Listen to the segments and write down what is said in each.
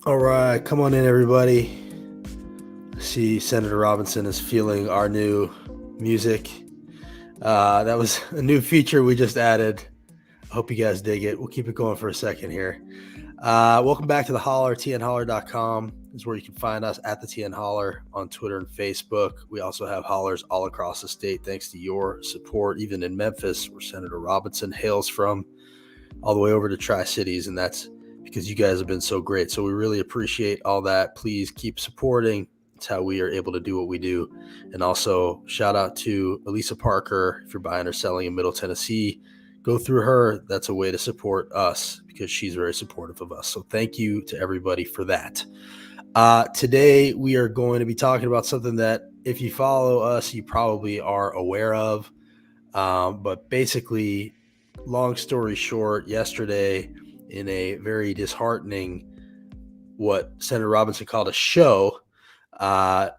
All right, come on in, everybody. I see Senator Robinson is feeling our new music. That was a new feature we just added. I hope you guys dig it. We'll keep it going for a second here. Welcome back to the Holler. tnholler.com is where you can find us at the TN Holler on Twitter and Facebook. We also have hollers all across the state thanks to your support, even in Memphis, where Senator Robinson hails from, all the way over to Tri-Cities, and that's because you guys have been so great. So we really appreciate all that. Please keep supporting. It's how we are able to do what we do. And also shout out to Elisa Parker. If you're buying or selling in Middle Tennessee, go through her. That's a way to support us because she's very supportive of us. So thank you to everybody for that. Today we are going to be talking about something that if you follow us, you probably are aware of. But basically, long story short, yesterday in a very disheartening, what Senator Robinson called a show,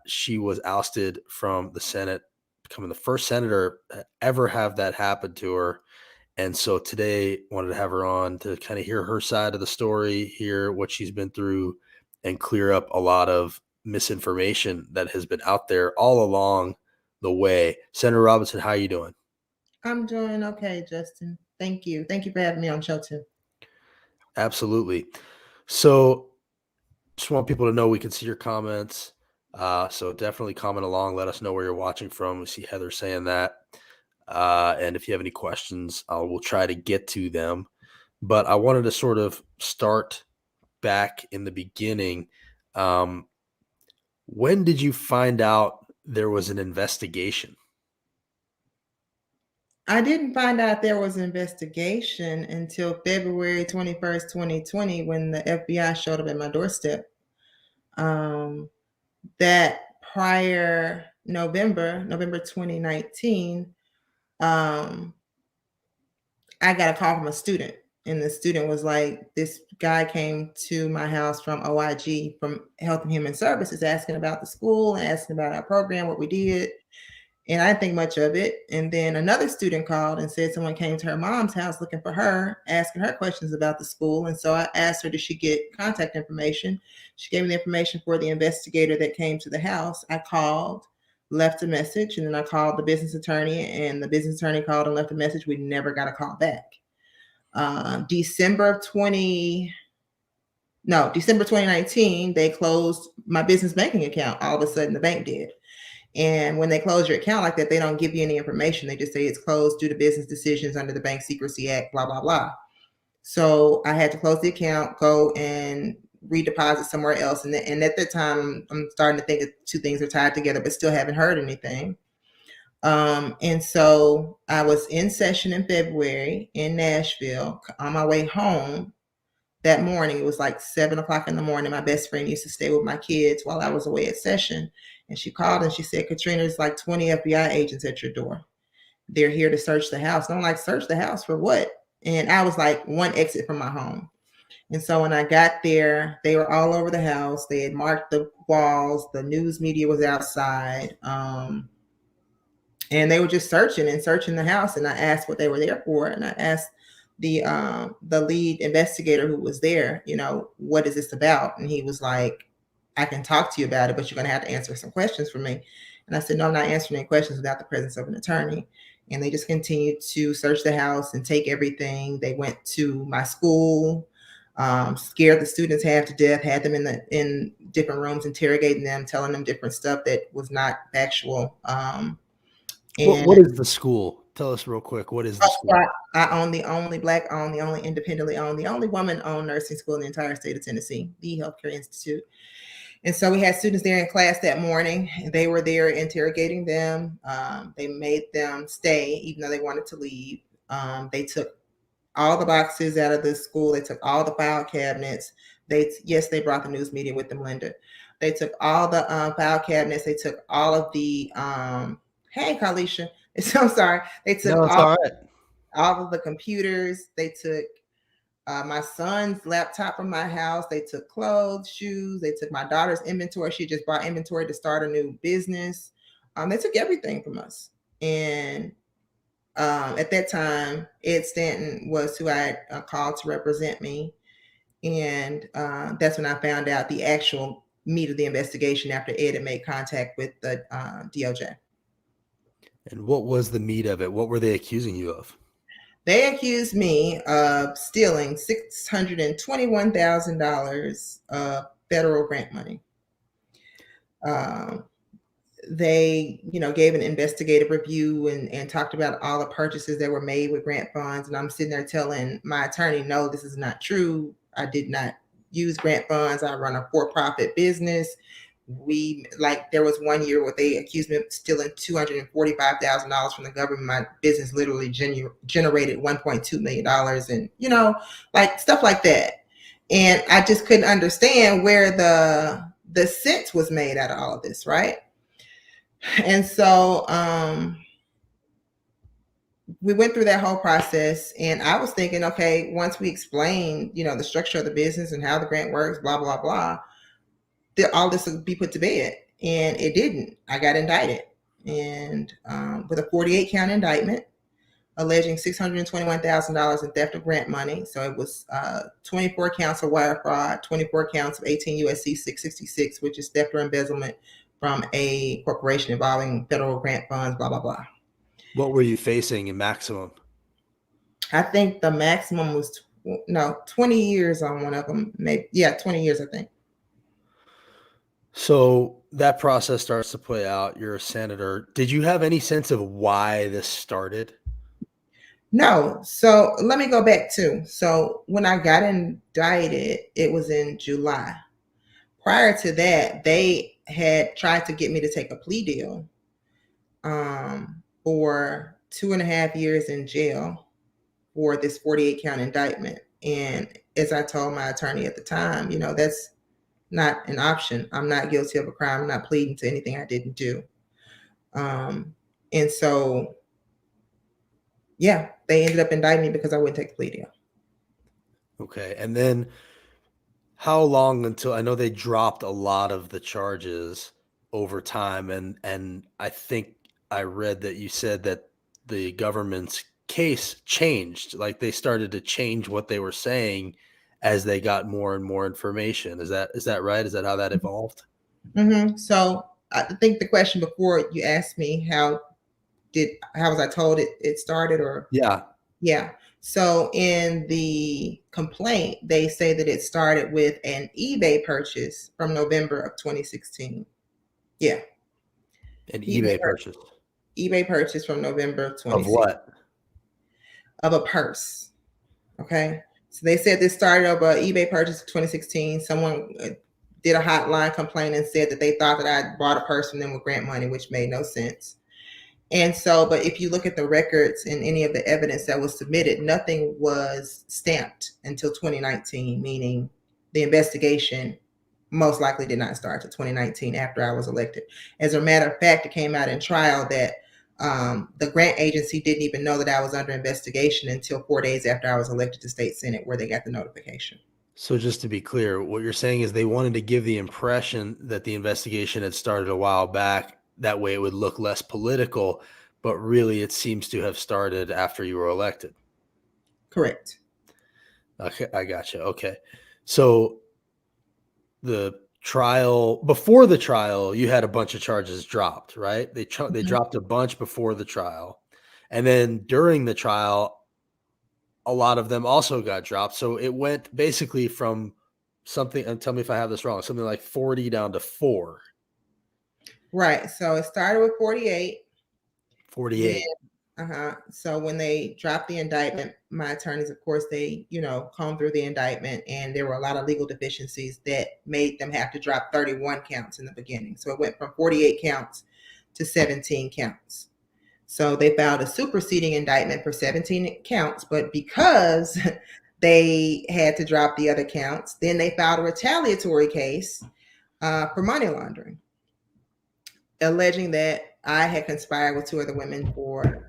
she was ousted from the Senate, becoming the first senator to ever have that happen to her. And so today wanted to have her on to kind of hear her side of the story, hear what she's been through, and clear up a lot of misinformation that has been out there all along the way. Senator Robinson, how are you doing? I'm doing okay, Justin. Thank you. Thank you for having me on the show too. Absolutely. So just want people to know we can see your comments. So definitely comment along. Let us know where you're watching from. We see Heather saying that. And if you have any questions, we'll try to get to them. But I wanted to sort of start back in the beginning. Um, when did you find out there was an investigation? I didn't find out there was an investigation until February 21st, 2020, when the FBI showed up at my doorstep. That prior November 2019, I got a call from a student. And the student was like, this guy came to my house from OIG, from Health and Human Services, asking about the school and asking about our program, what we did. And I didn't think much of it. And then another student called and said someone came to her mom's house looking for her, asking her questions about the school. And so I asked her, did she get contact information? She gave me the information for the investigator that came to the house. I called, left a message, and then I called the business attorney, and the business attorney called and left a message. We never got a call back. December 2019, they closed my business banking account. All of a sudden, the bank did. And when they close your account like that, they don't give you any information. They just say it's closed due to business decisions under the Bank Secrecy Act, blah, blah, blah. So I had to close the account, go and redeposit somewhere else. And at that time, I'm starting to think that two things are tied together, but still haven't heard anything. And so I was in session in February in Nashville on my way home that morning. It was like 7 o'clock in the morning. My best friend used to stay with my kids while I was away at session. And she called and she said, Katrina, there's like 20 FBI agents at your door. They're here to search the house. And I'm like, search the house for what? And I was like one exit from my home. And so when I got there, they were all over the house. They had marked the walls. The news media was outside. And they were just searching the house. And I asked what they were there for. And I asked the lead investigator who was there, what is this about? And he was like, I can talk to you about it, but you're going to have to answer some questions for me. And I said, no, I'm not answering any questions without the presence of an attorney. And they just continued to search the house and take everything. They went to my school, scared the students half to death, had them in different rooms, interrogating them, telling them different stuff that was not factual. What is the school? Tell us real quick. What is the school? I own the only Black owned, the only independently owned, the only woman owned nursing school in the entire state of Tennessee, the Healthcare Institute. And so we had students there in class that morning. They were there interrogating them. They made them stay, even though they wanted to leave. They took all the boxes out of the school. They took all the file cabinets. They brought the news media with them, Linda. They took all the file cabinets. They took all of the, hey, Kalisha. I'm sorry. They took all of the computers. They took my son's laptop from my house. They took clothes, shoes. They took my daughter's inventory. She just bought inventory to start a new business. They took everything from us. And at that time, Ed Stanton was who I called to represent me. And that's when I found out the actual meat of the investigation after Ed had made contact with the DOJ. And what was the meat of it? What were they accusing you of? They accused me of stealing $621,000 of federal grant money. Um, they, gave an investigative review and talked about all the purchases that were made with grant funds. And I'm sitting there telling my attorney, no, this is not true. I did not use grant funds. I run a for-profit business. There was 1 year where they accused me of stealing $245,000 from the government. My business literally generated $1.2 million, and stuff like that. And I just couldn't understand where the sense was made out of all of this, right? And so we went through that whole process, and I was thinking, okay, once we explain, the structure of the business and how the grant works, blah blah blah, all this would be put to bed. And it didn't. I got indicted, and with a 48 count indictment alleging $621,000 in theft of grant money. So it was 24 counts of wire fraud, 24 counts of 18 USC 666, which is theft or embezzlement from a corporation involving federal grant funds, blah, blah, blah. What were you facing in maximum? I think the maximum was 20 years on one of them. Maybe, 20 years, I think. So that process starts to play out. You're a senator. Did you have any sense of why this started? No. So let me go back too. So when I got indicted, it was in July. Prior to that, they had tried to get me to take a plea deal for 2.5 years in jail for this 48 count indictment. And as I told my attorney at the time, that's not an option. I'm not guilty of a crime. I'm not pleading to anything I didn't do. And so, they ended up indicting me because I wouldn't take the plea deal. Okay. And then how long until, I know they dropped a lot of the charges over time. And I think I read that you said that the government's case changed. Like they started to change what they were saying as they got more and more information. Is that right? Is that how that evolved? Mm-hmm. So I think the question before you asked me, how was I told it started, or? Yeah. So in the complaint, they say that it started with an eBay purchase from November of 2016. Yeah. An eBay purchase. eBay purchase from November of 2016. Of what? Of a purse. Okay. So they said this started of an eBay purchase of 2016. Someone did a hotline complaint and said that they thought that I bought a purse from them with grant money, which made no sense. And so, but if you look at the records and any of the evidence that was submitted, nothing was stamped until 2019, meaning the investigation most likely did not start until 2019 after I was elected. As a matter of fact, it came out in trial that the grant agency didn't even know that I was under investigation until 4 days after I was elected to state senate, where they got the notification. So just to be clear, what you're saying is they wanted to give the impression that the investigation had started a while back. That way it would look less political, but really it seems to have started after you were elected. Correct. Okay, I gotcha. Okay. So before the trial, you had a bunch of charges dropped, right? They dropped a bunch before the trial. And then during the trial, a lot of them also got dropped. So it went basically from something, and tell me if I have this wrong, something like 40 down to 4. Right. So it started with 48. 48. So when they dropped the indictment, my attorneys, of course, they, combed through the indictment, and there were a lot of legal deficiencies that made them have to drop 31 counts in the beginning. So it went from 48 counts to 17 counts. So they filed a superseding indictment for 17 counts, but because they had to drop the other counts, then they filed a retaliatory case for money laundering, alleging that I had conspired with 2 other women for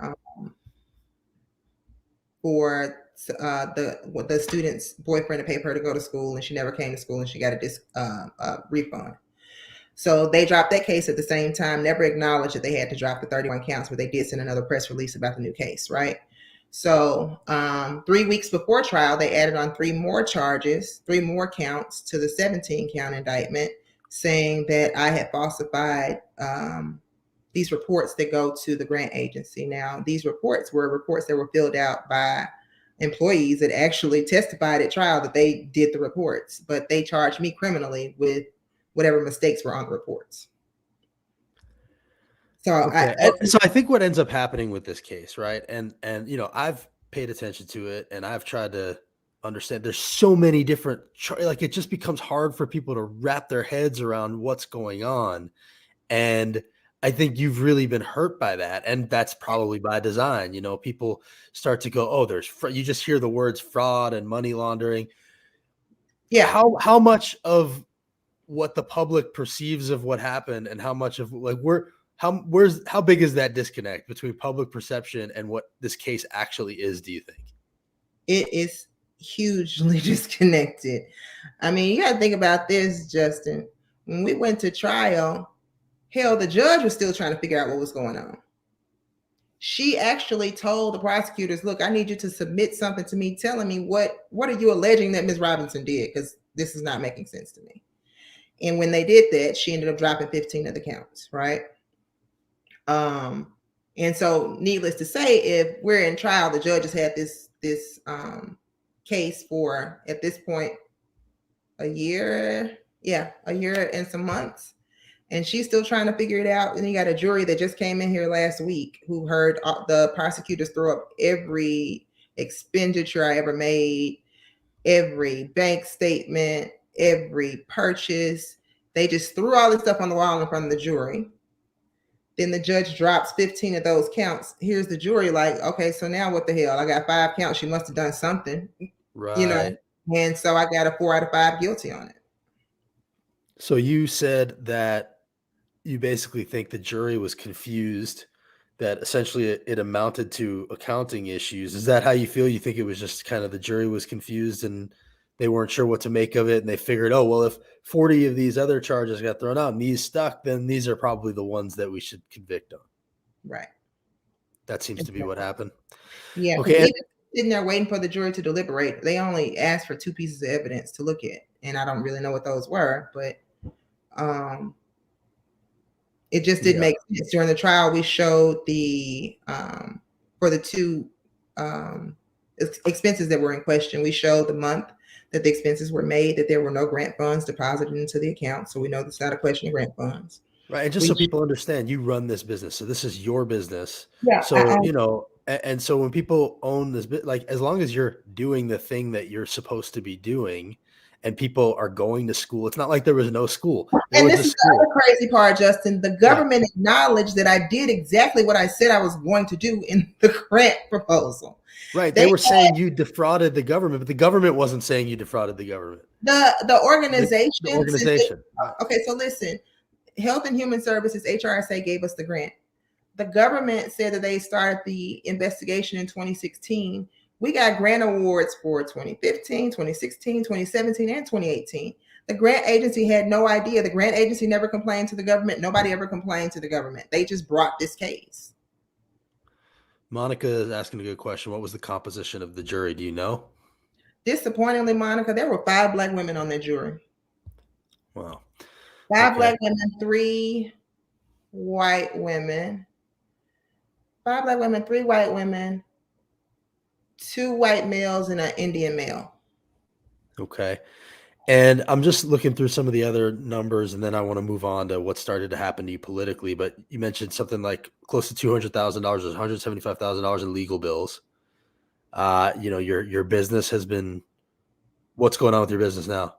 the student's boyfriend to pay for her to go to school, and she never came to school, and she got a refund. So they dropped that case at the same time, never acknowledged that they had to drop the 31 counts, but they did send another press release about the new case, right? So 3 weeks before trial, they added on 3 more charges, 3 more counts to the 17 count indictment, saying that I had falsified these reports that go to the grant agency. Now, these reports were reports that were filled out by employees that actually testified at trial that they did the reports, but they charged me criminally with whatever mistakes were on the reports. So Okay. So I think what ends up happening with this case, right? And I've paid attention to it and I've tried to understand there's so many different like it just becomes hard for people to wrap their heads around what's going on. And I think you've really been hurt by that. And that's probably by design. People start to go, oh, you just hear the words fraud and money laundering. yeah, How much of what the public perceives of what happened and how much of like how big is that disconnect between public perception and what this case actually is, do you think? it is hugely disconnected. I mean, you got to think about this, Justin. When we went to trial, hell, the judge was still trying to figure out what was going on. She actually told the prosecutors, look, I need you to submit something to me telling me what are you alleging that Ms. Robinson did, because this is not making sense to me. And when they did that, she ended up dropping 15 of the counts, right? And so needless to say, if we're in trial, the judge has had this case for, at this point, a year and some months. And she's still trying to figure it out. And you got a jury that just came in here last week who heard the prosecutors throw up every expenditure I ever made, every bank statement, every purchase. They just threw all this stuff on the wall in front of the jury. Then the judge drops 15 of those counts. Here's the jury like, okay, so now what the hell? I got 5 counts. She must have done something. Right. And so I got a 4 out of 5 guilty on it. So you said that you basically think the jury was confused, that essentially it amounted to accounting issues. Is that how you feel? You think it was just kind of the jury was confused and they weren't sure what to make of it, and they figured, oh, well, if 40 of these other charges got thrown out and these stuck, then these are probably the ones that we should convict on. Right. That seems to be what happened. Yeah, because Okay. even sitting there waiting for the jury to deliberate, they only asked for 2 pieces of evidence to look at. And I don't really know what those were, but it just didn't make sense. During the trial, we showed the for the 2 expenses that were in question, we showed the month that the expenses were made, that there were no grant funds deposited into the account. So we know that's not a question of grant funds. Right. And just so people understand, you run this business. So this is your business. Yeah. So, and so when people own this bit, like as long as you're doing the thing that you're supposed to be doing and people are going to school, it's not like there was no school. And this is the other crazy part, Justin. The government acknowledged that I did exactly what I said I was going to do in the grant proposal. Right. They were saying you defrauded the government, but the government wasn't saying you defrauded the government. The organization. The organization. Okay, so listen. Health and Human Services, HRSA, gave us the grant. The government said that they started the investigation in 2016. We got grant awards for 2015, 2016, 2017, and 2018. The grant agency had no idea. The grant agency never complained to the government. Nobody ever complained to the government. They just brought this case. Monica is asking a good question. What was the composition of the jury? Do you know? Disappointingly, Monica, there were 5 Black women on the jury. Wow. 5 Black women, 3 white women. 5 Black women, 3 white women, 2 white males, and an Indian male. Okay. And I'm just looking through some of the other numbers, and then I want to move on to what started to happen to you politically. But you mentioned something like close to $200,000, $175,000 in legal bills. Your business has been. What's going on with your business now?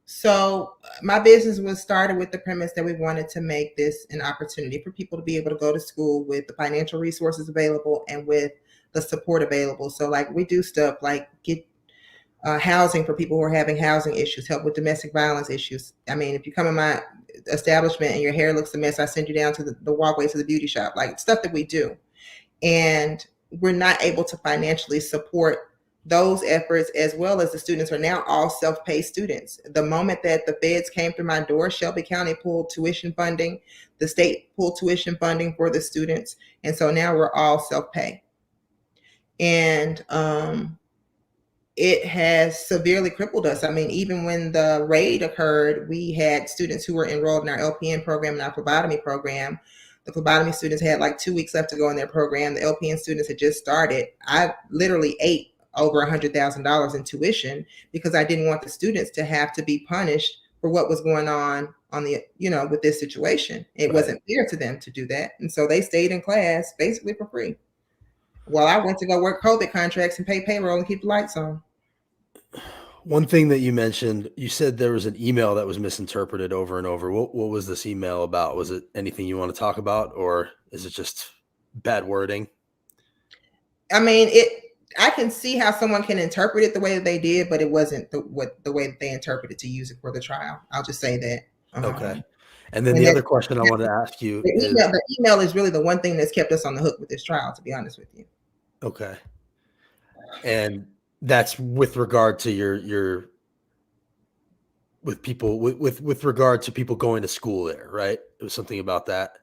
So my business was started with the premise that we wanted to make this an opportunity for people to be able to go to school with the financial resources available and with the support available. So like we do stuff like get housing for people who are having housing issues, help with domestic violence issues. I mean, if you come in my establishment and your hair looks a mess, I send you down to the walkway to the beauty shop, like stuff that we do. And we're not able to financially support those efforts, as well as the students are now all self-pay students. The moment that the feds came through my door, Shelby County pulled tuition funding, the state pulled tuition funding for the students. And so now we're all self-pay. And it has severely crippled us. I mean, even when the raid occurred, we had students who were enrolled in our LPN program and our phlebotomy program. The phlebotomy students had like 2 weeks left to go in their program. The LPN students had just started. I literally ate over $100,000 in tuition because I didn't want the students to have to be punished for what was going on the, with this situation. It wasn't fair to them to do that. And so they stayed in class basically for free. While I went to go work COVID contracts and pay payroll and keep the lights on. One thing that you mentioned, you said there was an email that was misinterpreted over and over. What was this email about? Was it anything you want to talk about, or is it just bad wording? I mean, I can see how someone can interpret it the way that they did, but it wasn't the way that they interpreted to use it for the trial. I'll just say that. Okay. And then the other question I wanted to ask you is the email is really the one thing that's kept us on the hook with this trial, to be honest with you. Okay. And that's with regard to your with people with regard to people going to school there, right? It was something about that.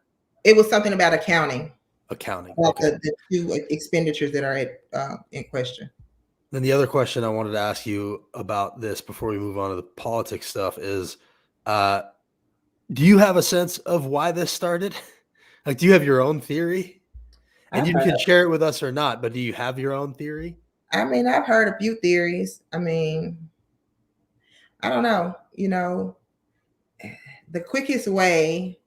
It was something about accounting. Okay. The two expenditures that are in question. Then the other question I wanted to ask you about this before we move on to the politics stuff is, do you have a sense of why this started? Like, do you have your own theory? And you can share it with us or not, but do you have your own theory? I mean, I've heard a few theories. I mean, I don't know. The quickest way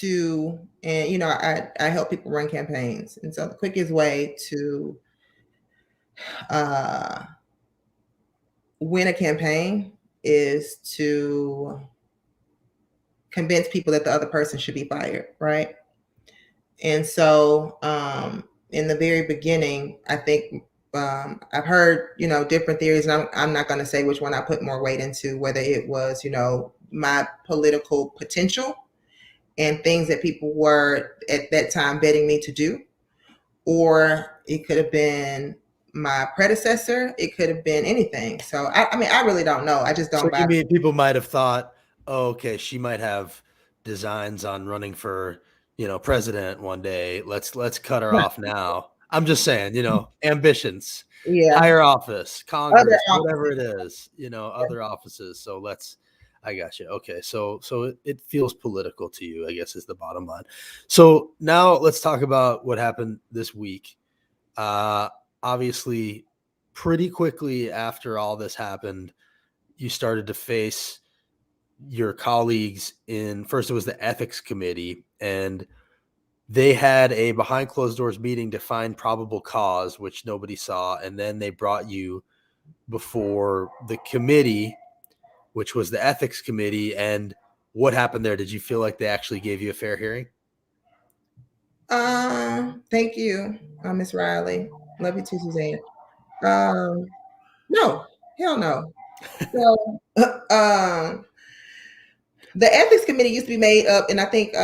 to, and I help people run campaigns, and so the quickest way to win a campaign is to convince people that the other person should be fired, right? And so in the very beginning, I think I've heard different theories, and I'm not going to say which one I put more weight into, whether it was my political potential and things that people were at that time betting me to do, or it could have been my predecessor. It could have been anything. So I mean, I really don't know. I just don't. So you mean people might have thought, oh, okay, she might have designs on running for president one day. Let's cut her off now. I'm just saying, ambitions, higher office, Congress, whatever it is, other offices. So I got you. Okay. So it feels political to you, I guess, is the bottom line. So now let's talk about what happened this week. Obviously, pretty quickly after all this happened, you started to face your colleagues first it was the ethics committee, and they had a behind closed doors meeting to find probable cause, which nobody saw. And then they brought you before the committee, which was the ethics committee. And what happened there? Did you feel like they actually gave you a fair hearing? Thank you, Miss Riley. Love you too, Suzanne. No, hell no. So, the ethics committee used to be made up, and I think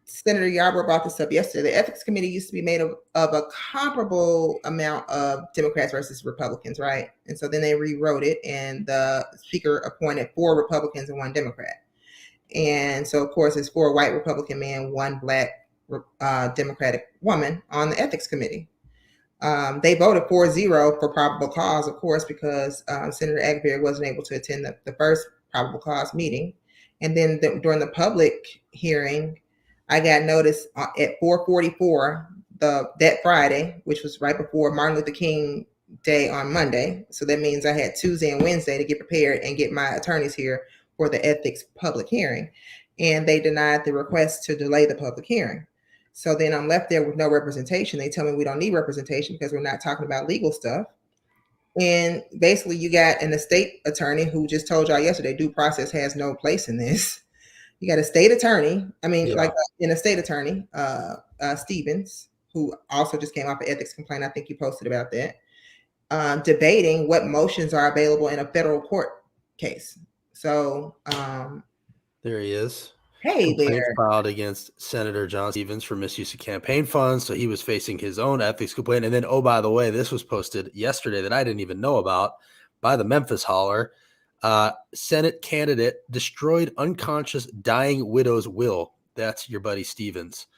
Senator Yarborough brought this up yesterday. The ethics committee used to be made of a comparable amount of Democrats versus Republicans, right? And so then they rewrote it, and the speaker appointed 4 Republicans and 1 Democrat. And so, of course, it's 4 white Republican men, 1 black Democratic woman on the ethics committee. They voted 4-0 for probable cause, of course, because Senator Agberry wasn't able to attend the first probable cause meeting. And then during the public hearing, I got notice at 4:44 that Friday, which was right before Martin Luther King Day on Monday. So that means I had Tuesday and Wednesday to get prepared and get my attorneys here for the ethics public hearing. And they denied the request to delay the public hearing. So then I'm left there with no representation. They tell me we don't need representation because we're not talking about legal stuff. And basically you got an estate attorney who just told y'all yesterday, due process has no place in this. You got a state attorney. I mean, like an estate attorney, Stevens, who also just came off an ethics complaint. I think you posted about that, debating what motions are available in a federal court case. So there he is. Hey, complaint filed against Senator John Stevens for misuse of campaign funds. So he was facing his own ethics complaint. And then, oh, by the way, this was posted yesterday that I didn't even know about by the Memphis Holler. Senate candidate destroyed unconscious dying widow's will. That's your buddy Stevens.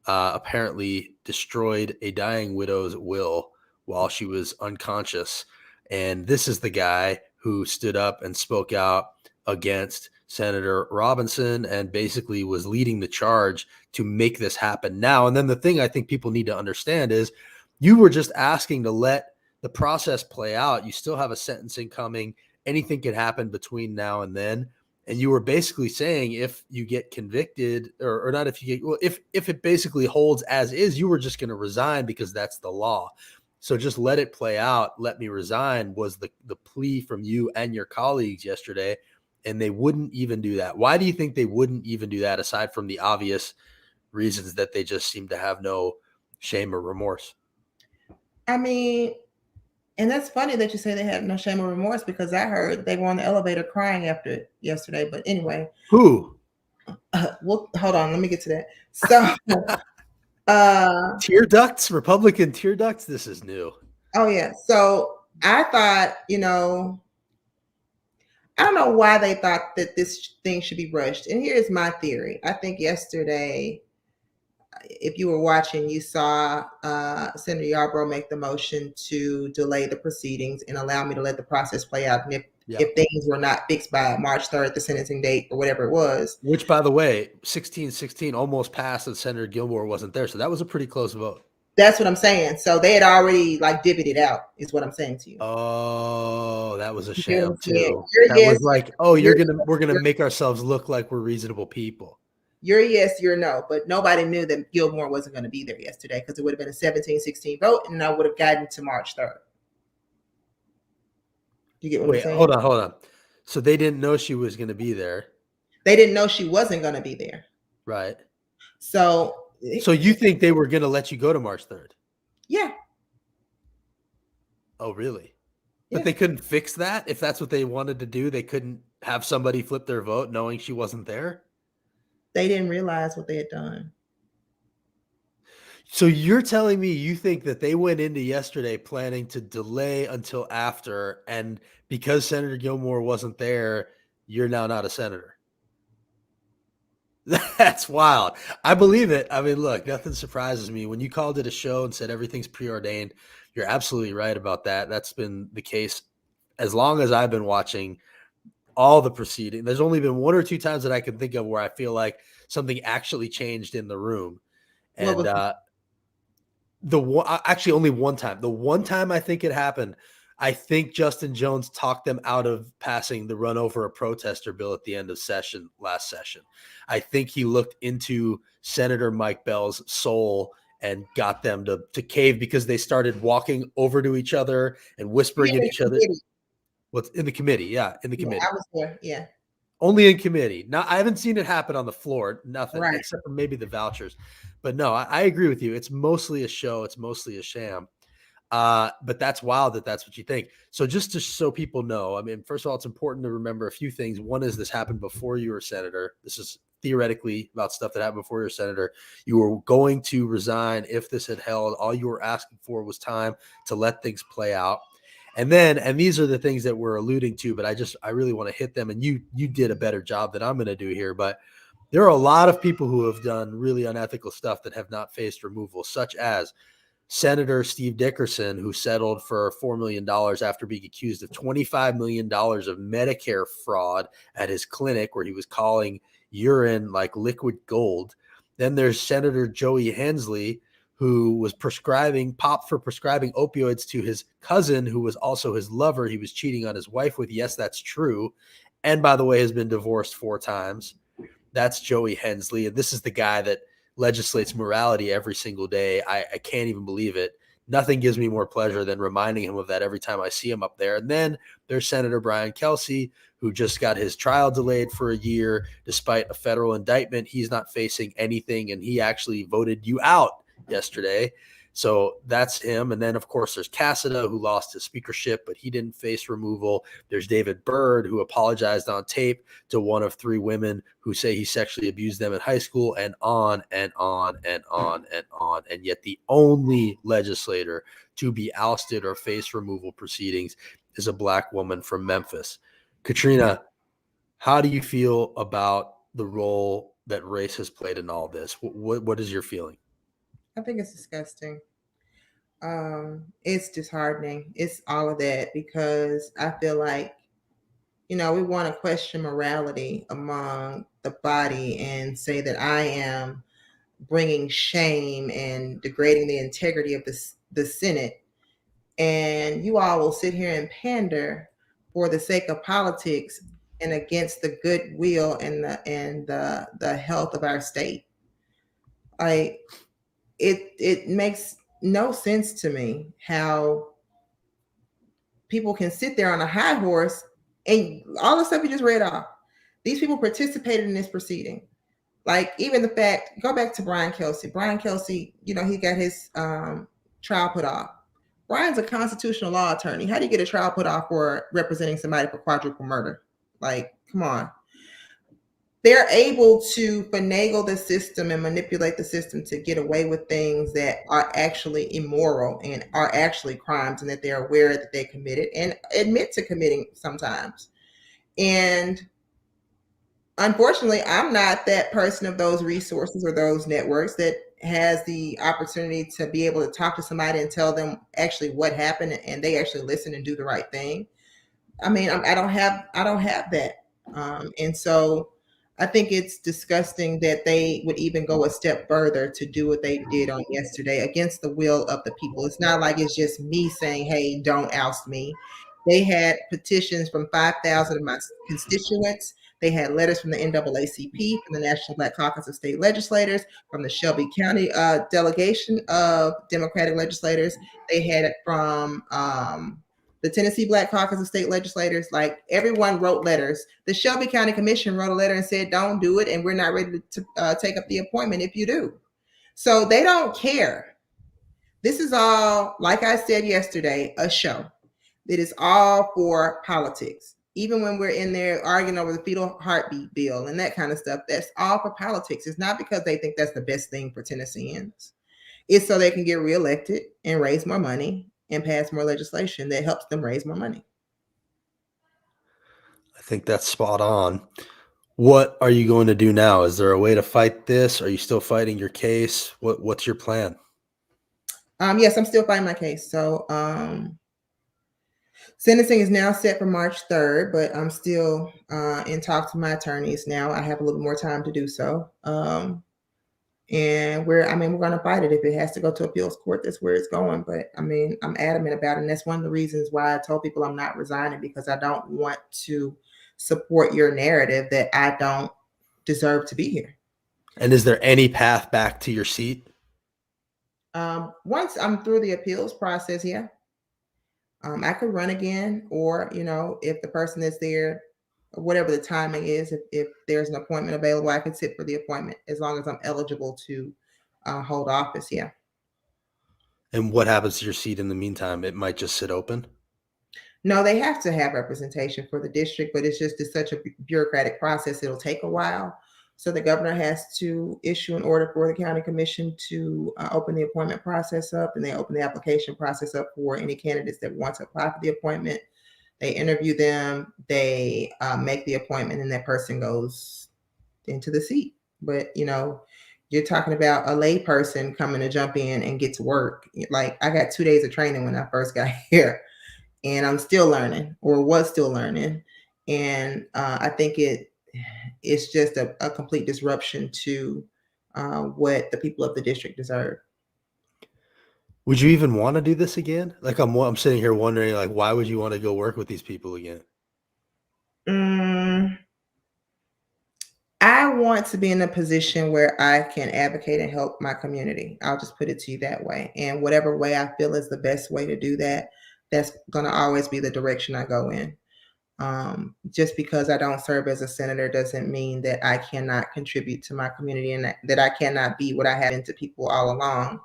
apparently destroyed a dying widow's will while she was unconscious. And this is the guy who stood up and spoke out against Senator Robinson and basically was leading the charge to make this happen now. And then the thing I think people need to understand is you were just asking to let the process play out. You still have a sentencing coming. Anything can happen between now and then. And you were basically saying if you get convicted or not, if you get, well, if it basically holds as is, you were just going to resign because that's the law. So just let it play out. Let me resign was the plea from you and your colleagues yesterday. And they wouldn't even do that. Why do you think they wouldn't even do that, aside from the obvious reasons that they just seem to have no shame or remorse? I mean, and that's funny that you say they had no shame or remorse, because I heard they were on the elevator crying after it yesterday. But anyway, Who? well, hold on, let me get to that. So, Tear ducts, Republican tear ducts. This is new. oh yeah. So I thought, I don't know why they thought that this thing should be rushed. And here's my theory. I think yesterday, if you were watching, you saw Senator Yarbrough make the motion to delay the proceedings and allow me to let the process play out. And if things were not fixed by March 3rd, the sentencing date or whatever it was. Which, by the way, 16-16 almost passed and Senator Gilmore wasn't there. So that was a pretty close vote. That's what I'm saying. So they had already divvied it out, is what I'm saying to you. Oh, that was a sham too. That yes, was like, oh, we're gonna make ourselves look like we're reasonable people. You're yes, you're no. But nobody knew that Gilmore wasn't going to be there yesterday, because it would have been a 17-16 vote, and I would have gotten to March 3rd. You get what I'm saying? Hold on. So they didn't know she was going to be there. They didn't know she wasn't going to be there. Right. So you think they were going to let you go to March 3rd? Yeah. Oh, really? Yeah. But they couldn't fix that? If that's what they wanted to do, they couldn't have somebody flip their vote knowing she wasn't there? They didn't realize what they had done. So you're telling me you think that they went into yesterday planning to delay until after, and because Senator Gilmore wasn't there, you're now not a senator? That's wild. I believe it. I mean, look, nothing surprises me. When you called it a show and said everything's preordained, you're absolutely right about that. That's been the case as long as I've been watching all the proceedings. There's only been one or two times that I can think of where I feel like something actually changed in the room. And actually only one time. The one time I think it happened, I think Justin Jones talked them out of passing the run over a protester bill at the end of last session. I think he looked into Senator Mike Bell's soul and got them to cave, because they started walking over to each other and whispering at each other. What's in the committee? Yeah, in the committee. I was there. Yeah. Only in committee. Now, I haven't seen it happen on the floor. Nothing, right, except for maybe the vouchers. But no, I agree with you. It's mostly a show. It's mostly a sham. But that's wild that that's what you think. So just so people know, I mean, first of all, it's important to remember a few things. One is this happened before you were senator. This is theoretically about stuff that happened before you were senator. You were going to resign if this had held. All you were asking for was time to let things play out. And these are the things that we're alluding to, but I really want to hit them. And you did a better job than I'm going to do here. But there are a lot of people who have done really unethical stuff that have not faced removal, such as Senator Steve Dickerson, who settled for $4 million after being accused of $25 million of Medicare fraud at his clinic, where he was calling urine like liquid gold. Then there's Senator Joey Hensley, who was popped for prescribing opioids to his cousin, who was also his lover. He was cheating on his wife with. Yes, that's true. And by the way, has been divorced 4 times. That's Joey Hensley. And this is the guy that legislates morality every single day. I can't even believe it. Nothing gives me more pleasure than reminding him of that every time I see him up there. And then there's Senator Brian Kelsey, who just got his trial delayed for a year despite a federal indictment. He's not facing anything, and he actually voted you out yesterday. So that's him. And then, of course, there's Cassida, who lost his speakership, but he didn't face removal. There's David Byrd, who apologized on tape to one of 3 women who say he sexually abused them in high school, and on and on and on and on. And yet the only legislator to be ousted or face removal proceedings is a Black woman from Memphis. Katrina, how do you feel about the role that race has played in all this? What is your feeling? I think it's disgusting. It's disheartening. It's all of that because I feel like, we want to question morality among the body and say that I am bringing shame and degrading the integrity of the Senate. And you all will sit here and pander for the sake of politics and against the goodwill and the health of our state. Like it makes no sense to me how people can sit there on a high horse and all the stuff you just read off. These people participated in this proceeding. Like even the fact, go back to Brian Kelsey. Brian Kelsey, he got his trial put off. Brian's a constitutional law attorney. How do you get a trial put off for representing somebody for quadruple murder? Like, come on. They're able to finagle the system and manipulate the system to get away with things that are actually immoral and are actually crimes, and that they're aware that they committed and admit to committing sometimes. And unfortunately, I'm not that person of those resources or those networks that has the opportunity to be able to talk to somebody and tell them actually what happened and they actually listen and do the right thing. I mean, I don't have that. And so I think it's disgusting that they would even go a step further to do what they did on yesterday against the will of the people. It's not like it's just me saying, hey, don't oust me. They had petitions from 5,000 of my constituents. They had letters from the NAACP, from the National Black Caucus of State Legislators, from the Shelby County delegation of Democratic legislators. They had it from the Tennessee Black Caucus of State Legislators. Like everyone wrote letters. The Shelby County Commission wrote a letter and said, don't do it, and we're not ready to take up the appointment if you do. So they don't care. This is all, like I said yesterday, a show. It is all for politics. Even when we're in there arguing over the fetal heartbeat bill and that kind of stuff, that's all for politics. It's not because they think that's the best thing for Tennesseans. It's so they can get reelected and raise more money and pass more legislation that helps them raise more money. I think that's spot on. What are you going to do now? Is there a way to fight this? Are you still fighting your case? What's your plan? Yes, I'm still fighting my case. So sentencing is now set for March 3rd, but I'm still in talks with my attorneys now. I have a little more time to do so. And we're going to fight it. If it has to go to appeals court, that's where it's going. But I'm adamant about it. And that's one of the reasons why I told people I'm not resigning, because I don't want to support your narrative that I don't deserve to be here. And is there any path back to your seat? Once I'm through the appeals process, yeah. I could run again, or, if the person is there, whatever the timing is, if there's an appointment available, I could sit for the appointment as long as I'm eligible to hold office. Yeah. And what happens to your seat in the meantime? It might just sit open? No, they have to have representation for the district, but it's such a bureaucratic process. It'll take a while. So the governor has to issue an order for the county commission to open the appointment process up, and they open the application process up for any candidates that want to apply for the appointment. They interview them, they make the appointment, and that person goes into the seat. But, you're talking about a lay person coming to jump in and get to work. Like, I got 2 days of training when I first got here, and I'm still learning, or was still learning. And I think it's just a complete disruption to what the people of the district deserve. Would you even want to do this again? Like I'm sitting here wondering, like, why would you want to go work with these people again? I want to be in a position where I can advocate and help my community. I'll just put it to you that way. And whatever way I feel is the best way to do that, that's going to always be the direction I go in. Just because I don't serve as a senator doesn't mean that I cannot contribute to my community, and that I cannot be what I have been to people all along,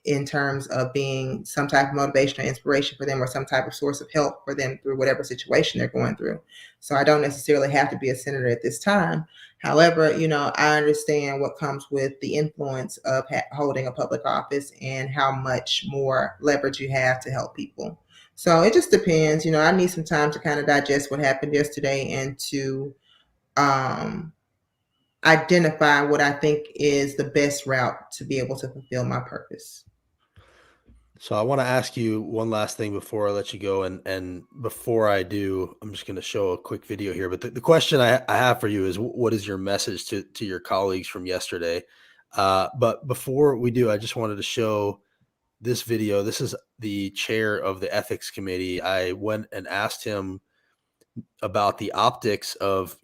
in terms of being some type of motivation or inspiration for them, or some type of source of help for them through whatever situation they're going through. So I don't necessarily have to be a senator at this time. However, I understand what comes with the influence of holding a public office and how much more leverage you have to help people. So it just depends. I need some time to kind of digest what happened yesterday and to identify what I think is the best route to be able to fulfill my purpose. So I want to ask you one last thing before I let you go, and before I do, I'm just going to show a quick video here. But the question I have for you is, what is your message to your colleagues from yesterday? But before we do, I just wanted to show this video. This is the chair of the ethics committee. I went and asked him about the optics of,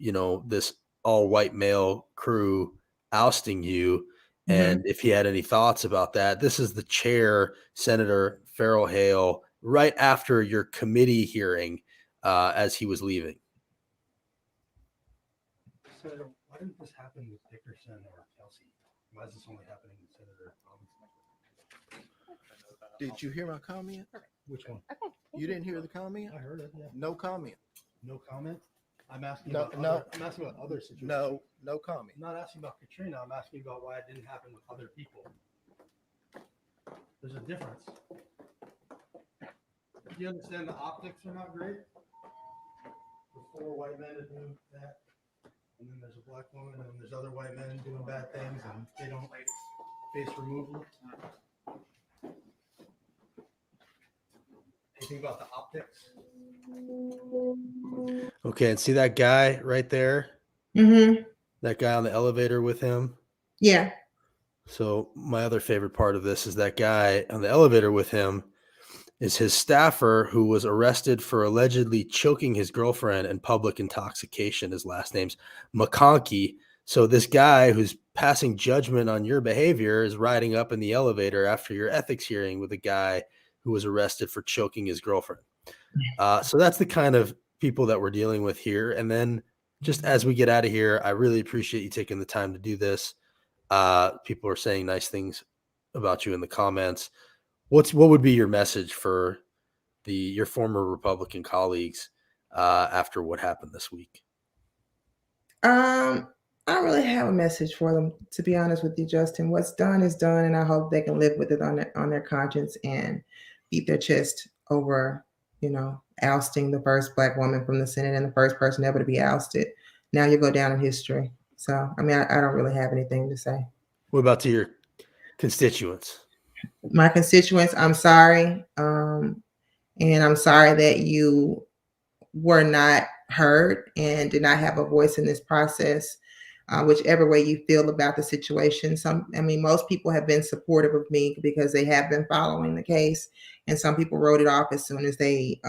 this all white male crew ousting you, Mm-hmm. and if he had any thoughts about that. This is the chair, Senator Farrell Hale, right after your committee hearing, as he was leaving. Senator, why didn't this happen with Dickerson or Kelsey? Why is this only happening with Senator Robinson? Did you hear my comment? Which one? You didn't hear the comment? I heard it. Yeah. No comment. No comment. I'm asking No, about no. I'm asking about other situations. No comment. I'm not asking about Katrina. I'm asking about why it didn't happen with other people. There's a difference. Do you understand the optics are not great? The four white men are doing that, and then there's a black woman, and then there's other white men doing bad things, and they don't face removal. Anything about the optics? Okay, and see that guy right there? Mm-hmm. That guy on the elevator with him? Yeah. So my other favorite part of this is that guy on the elevator with him is his staffer who was arrested for allegedly choking his girlfriend and public intoxication. His last name's McConkey. So this guy who's passing judgment on your behavior is riding up in the elevator after your ethics hearing with a guy who was arrested for choking his girlfriend. So that's the kind of people that we're dealing with here. And then just as we get out of here, I really appreciate you taking the time to do this. People are saying nice things about you in the comments. What would be your message for your former Republican colleagues after what happened this week? I don't really have a message for them, to be honest with you, Justin. What's done is done, and I hope they can live with it on their conscience and beat their chest over, ousting the first black woman from the Senate and the first person ever to be ousted. Now you go down in history. So, I mean, I don't really have anything to say. What about to your constituents? My constituents, I'm sorry. And I'm sorry that you were not heard and did not have a voice in this process. Whichever way you feel about the situation. Most people have been supportive of me because they have been following the case, and some people wrote it off as soon as they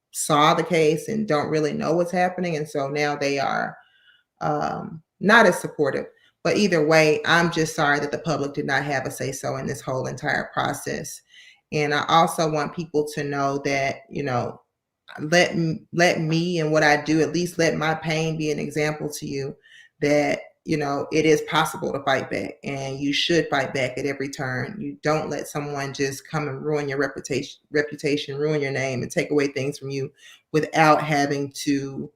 saw the case and don't really know what's happening, and so now they are not as supportive. But either way, I'm just sorry that the public did not have a say so in this whole entire process. And I also want people to know that, let me and what I do, at least let my pain be an example to you that, it is possible to fight back, and you should fight back at every turn. You don't let someone just come and ruin your reputation, ruin your name, and take away things from you without having to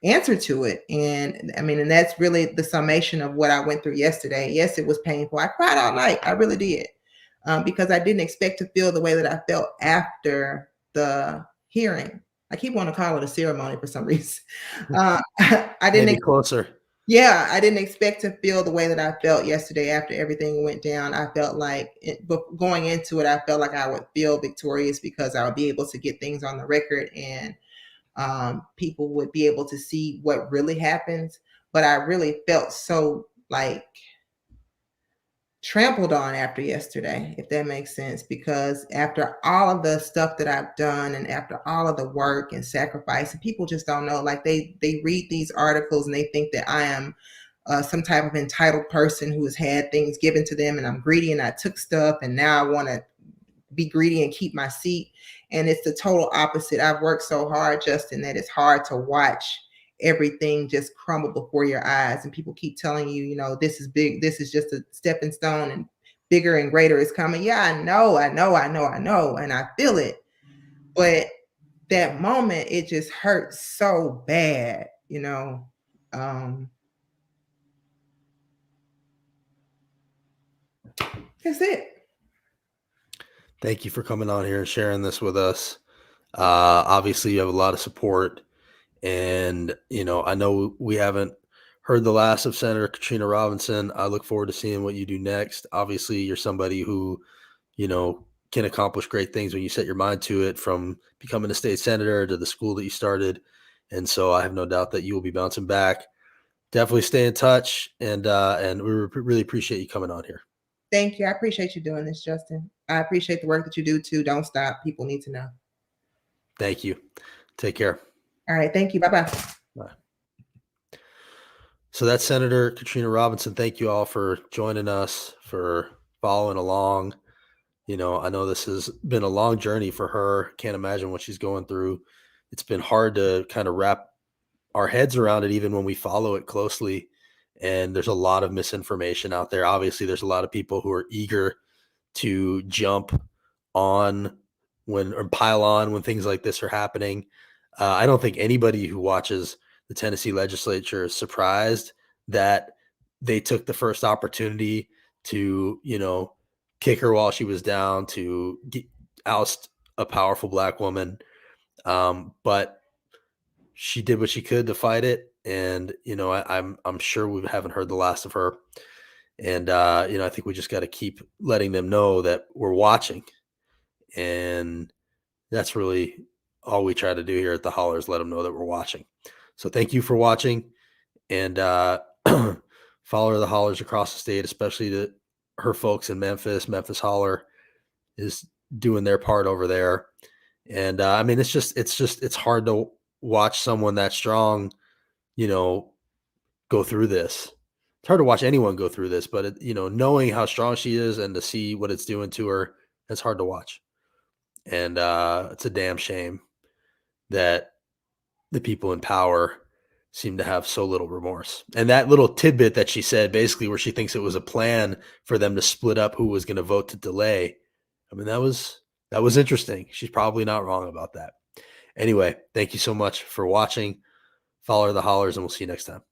answer to it. And and that's really the summation of what I went through yesterday. Yes, it was painful. I cried all night. I really did. Because I didn't expect to feel the way that I felt after the hearing. I keep wanting to call it a ceremony for some reason. I didn't. Maybe closer. Yeah, I didn't expect to feel the way that I felt yesterday after everything went down. I felt like, but going into it, I felt like I would feel victorious because I would be able to get things on the record, and people would be able to see what really happens. But I really felt so like trampled on after yesterday, if that makes sense, because after all of the stuff that I've done and after all of the work and sacrifice, and people just don't know, like they read these articles and they think that I am some type of entitled person who has had things given to them, and I'm greedy and I took stuff and now I want to be greedy and keep my seat. And it's the total opposite. I've worked so hard, Justin, that it's hard to watch everything just crumble before your eyes. And people keep telling you, this is big, this is just a stepping stone, and bigger and greater is coming. Yeah, I know. And I feel it. But that moment, it just hurts so bad, That's it. Thank you for coming on here and sharing this with us. Obviously, you have a lot of support, and I know we haven't heard the last of Senator Katrina Robinson. I look forward to seeing what you do next. Obviously, you're somebody who, can accomplish great things when you set your mind to it, from becoming a state senator to the school that you started. And so I have no doubt that you will be bouncing back. Definitely stay in touch, and we really appreciate you coming on here. Thank you. I appreciate you doing this, Justin. I appreciate the work that you do too. Don't stop. People need to know. Thank you. Take care. All right. Thank you. Bye-bye. Bye. So that's Senator Katrina Robinson. Thank you all for joining us, for following along. I know this has been a long journey for her. Can't imagine what she's going through. It's been hard to kind of wrap our heads around it, even when we follow it closely. And there's a lot of misinformation out there. Obviously, there's a lot of people who are eager to jump on or pile on when things like this are happening. I don't think anybody who watches the Tennessee legislature is surprised that they took the first opportunity to, kick her while she was down, to oust a powerful Black woman. But she did what she could to fight it. And, I'm sure we haven't heard the last of her. And, I think we just got to keep letting them know that we're watching. And that's really all we try to do here at the Holler, is let them know that we're watching. So thank you for watching, and follow the Hollers across the state, especially to her folks in Memphis. Memphis Holler is doing their part over there. And it's hard to watch someone that strong, go through this. It's hard to watch anyone go through this, but knowing how strong she is and to see what it's doing to her, it's hard to watch. And it's a damn shame that the people in power seem to have so little remorse. And that little tidbit that she said, basically, where she thinks it was a plan for them to split up who was going to vote to delay. I mean, that was interesting. She's probably not wrong about that. Anyway, thank you so much for watching. Follow the Hollers, and we'll see you next time.